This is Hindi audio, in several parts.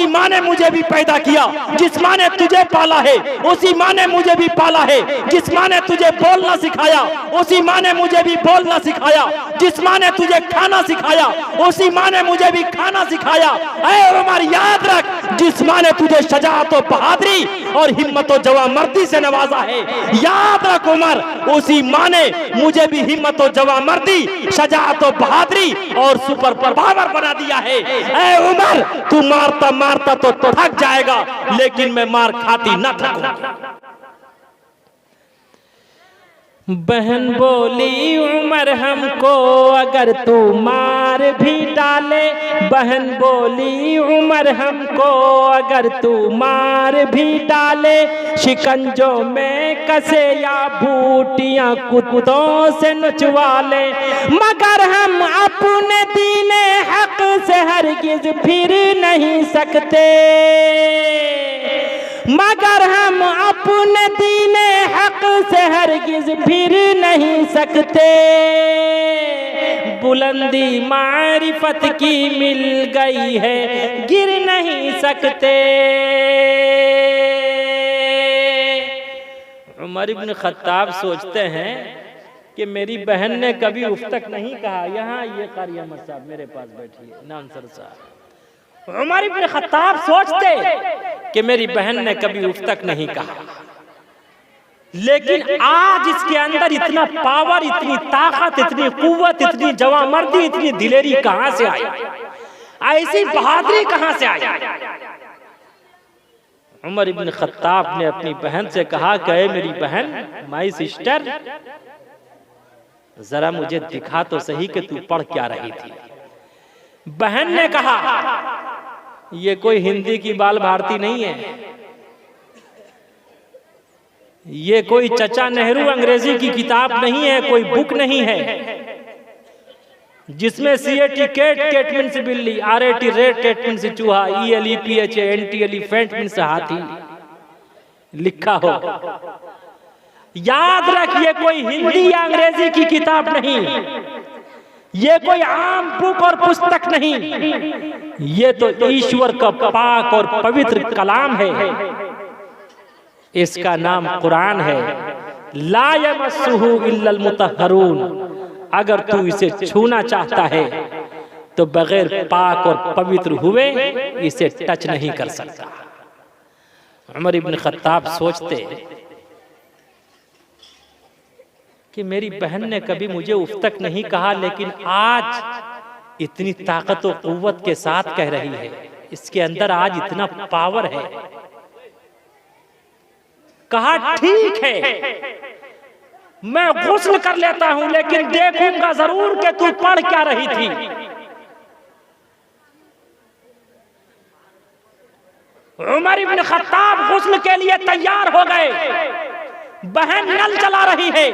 उसी माँ ने मुझे भी पैदा किया जिस माँ ने तुझे पाला है, उसी माँ ने मुझे भी पाला है। जिस माँ ने तुझे बोलना सिखाया उसी माँ ने मुझे भी बोलना सिखाया। जिस माँ ने तुझे खाना सिखाया उसी माँ ने मुझे भी खाना सिखाया। ऐ उमर याद रख, जिस माँ ने तुझे शजाअत और बहादुरी और हिम्मत और जवामर्दी से नवाजा है, याद रख उमर, उसी माँ ने मुझे भी हिम्मत और जवामर्दी, शजाअत और बहादुरी और सुपर पावर बना दिया है। ऐ उमर, तू मारता मारता तो थक जाएगा, लेकिन मैं मार खाती न थकूंगी। बहन बोली उमर हमको अगर तू मार भी डाले, बहन बोली उमर हमको अगर तू मार भी डाले, शिकंजों में कसे या बूटियां कुत्तों से नचवा ले, मगर हम अपने दीने हक से हरगिज फिर नहीं सकते, मगर हम अपने दीने हक से हरगिज फिर नहीं सकते, बुलंदी मारिफत की मिल गई है गिर नहीं सकते। उमर इब्न खत्ताब सोचते हैं कि मेरी बहन ने कभी उफ तक नहीं कहा। यहाँ ये कारी अहमद साहब मेरे पास बैठी है, नानसर साहब। उमर इब्न खत्ताब सोचते कि मेरी बहन ने कभी उफ तक नहीं कहा, लेकिन आज इसके अंदर इतना पावर, इतनी ताकत, इतनी कुव्वत, इतनी जवामर्दी, इतनी दिलेरी कहां से आई? ऐसी बहादुरी कहां से आई? उमर इब्न खत्ताब ने अपनी बहन से कहा कि मेरी बहन, माय सिस्टर, जरा मुझे दिखा तो सही कि तू पढ़ क्या रही थी। बहन ने कहा, ये कोई हिंदी की बाल भारती नहीं है, ये कोई चचा नेहरू अंग्रेजी की किताब नहीं है, कोई बुक नहीं है जिसमें CAT कैट, कैट मीन्स बिल्ली, RAT रेट, कैट मीन्स चूहा, ELEPHA NT एलिफेंट मीन्स हाथी लिखा हो। याद रख, ये कोई हिंदी या अंग्रेजी की किताब नहीं, ये कोई आम बुक और पुस्तक नहीं, ये तो ईश्वर का पाक और पवित्र कलाम है। इसका नाम कुरान है। ला यमस्सुहु इल्लल मुतहहरून। अगर तू इसे छूना चाहता है तो बगैर पाक और पवित्र हुए इसे टच नहीं कर सकता। उमर इब्न खत्ताब सोचते कि मेरी बहन ने कभी मुझे उफ तक नहीं कहा, लेकिन आज इतनी ताकत और कुव्वत के साथ कह रही है, इसके अंदर आज इतना पावर है। कहा ठीक है, मैं गुस्ल कर लेता हूं, लेकिन देखूंगा जरूर कि तू पढ़ क्या रही थी। उमर इब्न खत्ताब गुस्ल के लिए तैयार हो गए। बहन नल चला रही है,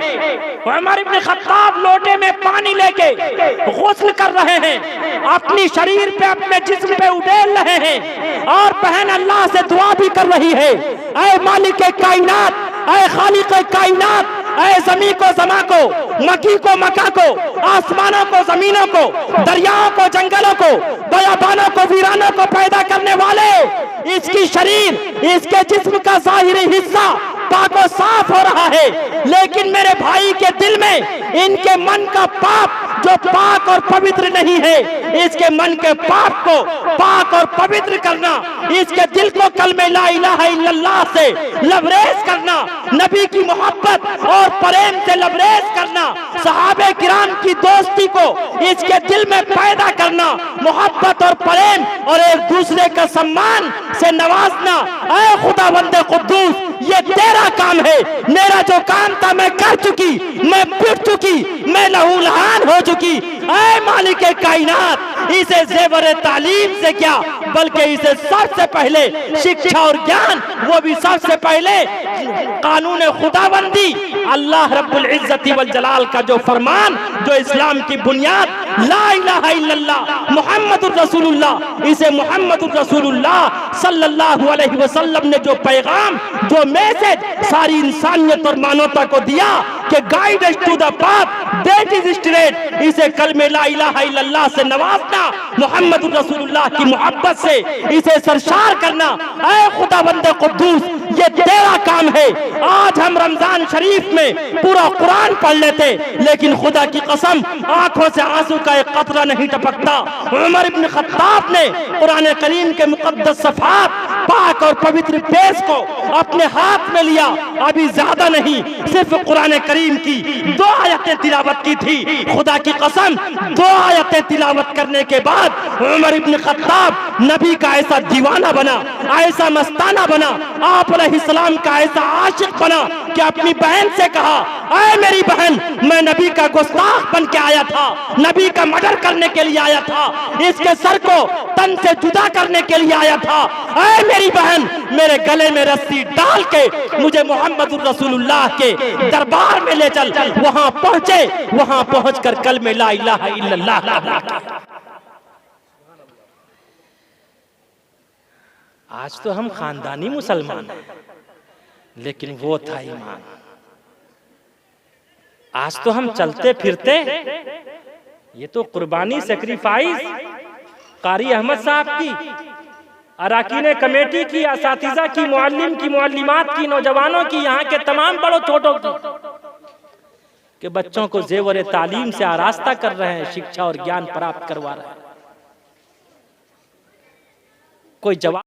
उमर इब्न खत्ताब लोटे में पानी लेके गुस्ल कर रहे हैं, अपनी शरीर पे, अपने जिस्म पे उड़ेल रहे हैं, और बहन अल्लाह से दुआ भी कर रही है, ऐ मालिक कायनात, ऐ खालिक कायनात, ऐ ज़मीं को ज़मा को, मकी को मका को, आसमानों को ज़मीनों को, दरियाओं को जंगलों को, बयाबानों को वीरानों को पैदा करने वाले, इसकी शरीर, इसके जिस्म का ज़ाहिरी हिस्सा पाको साफ हो रहा है, लेकिन मेरे भाई के दिल में इनके मन का पाप जो पाक और पवित्र नहीं है, इसके मन के पाप को पाक और पवित्र करना, इसके दिल को कलमे ला इलाहा इल्लल्लाह से लबरेज करना, नबी की मोहब्बत और प्रेम से लबरेज करना, सहाबे किराम की दोस्ती को इसके दिल में पैदा करना, मोहब्बत और प्रेम और एक दूसरे का सम्मान से नवाजना। ऐ खुदावंदे कुद्दूस, ये तेरा काम है, मेरा जो काम था मैं कर चुकी, मैं पिट चुकी, मैं लहूलहान हो चुकी। ऐ मालिक कायनात, इसे ज़ेवर तालीम से क्या, बल्कि इसे सबसे पहले शिक्षा और ज्ञान, वो भी सबसे पहले कानून खुदाबंदी, अल्लाह रब्बुल इज्जति वल जलाल का जो फरमान, जो इस्लाम की बुनियाद ला इलाहा इल्लल्लाह मुहम्मदुर रसूलुल्लाह, इसे मुहम्मदुर रसूलुल्लाह सल्लल्लाहु अलैहि वसल्लम ने जो पैगाम, जो मैसेज सारी इंसानियत और मानवता को दिया, कि guide us to the path that is straight. इसे कलमे ला इलाहा इल्लल्लाह से नवाजना, मोहम्मद रसूलुल्लाह की मोहब्बत से इसे सरशार करना। ऐ खुदाबंद कुद्दूस, ये तेरा काम है। आज हम रमजान शरीफ में पूरा कुरान पढ़ लेते, लेकिन खुदा की कसम आंखों से आंसू का एक कतरा नहीं टपकता। उमर इब्न खत्ताब ने कुरान करीम के मुकद्दस सफ़ात, पाक और पवित्र पेज को अपने हाथ में लिया। अभी ज्यादा नहीं, सिर्फ कुरान करीम की 2 आयतें तिलावत की थी। खुदा की कसम 2 आयतें तिलावत करने के बाद उमर इब्न खत्ताब नबी का ऐसा दीवाना बना, ऐसा मस्ताना बना, आप अलैहिस्सलाम का ऐसा आशिक बना कि अपनी बहन से कहा, ऐ मेरी बहन, मैं नबी का गुस्ताख बन के आया था, नबी का मर्डर करने के लिए आया था, इसके सर को तन से जुदा करने के लिए आया था। ऐ मेरी बहन, मेरे गले में रस्सी डाल के मुझे मोहम्मद रसूलुल्लाह के दरबार में ले चल। वहां पहुंचे, वहां पहुंचकर कलमे ला इलाहा इल्लल्लाह। आज तो हम खानदानी मुसलमान हैं, लेकिन वो था ईमान। आज तो हम चलते फिरते, ये तो कुर्बानी सेक्रीफाइस कारी अहमद साहब की, अराकीन कमेटी की, असातिज़ा की, मुअल्लिम की, मुअल्लिमात की, नौजवानों की, यहाँ के तमाम बड़ों छोटों की, के बच्चों को जेवर तालीम से आरास्ता कर रहे हैं, शिक्षा और ज्ञान प्राप्त करवा रहे हैं। कोई जवाब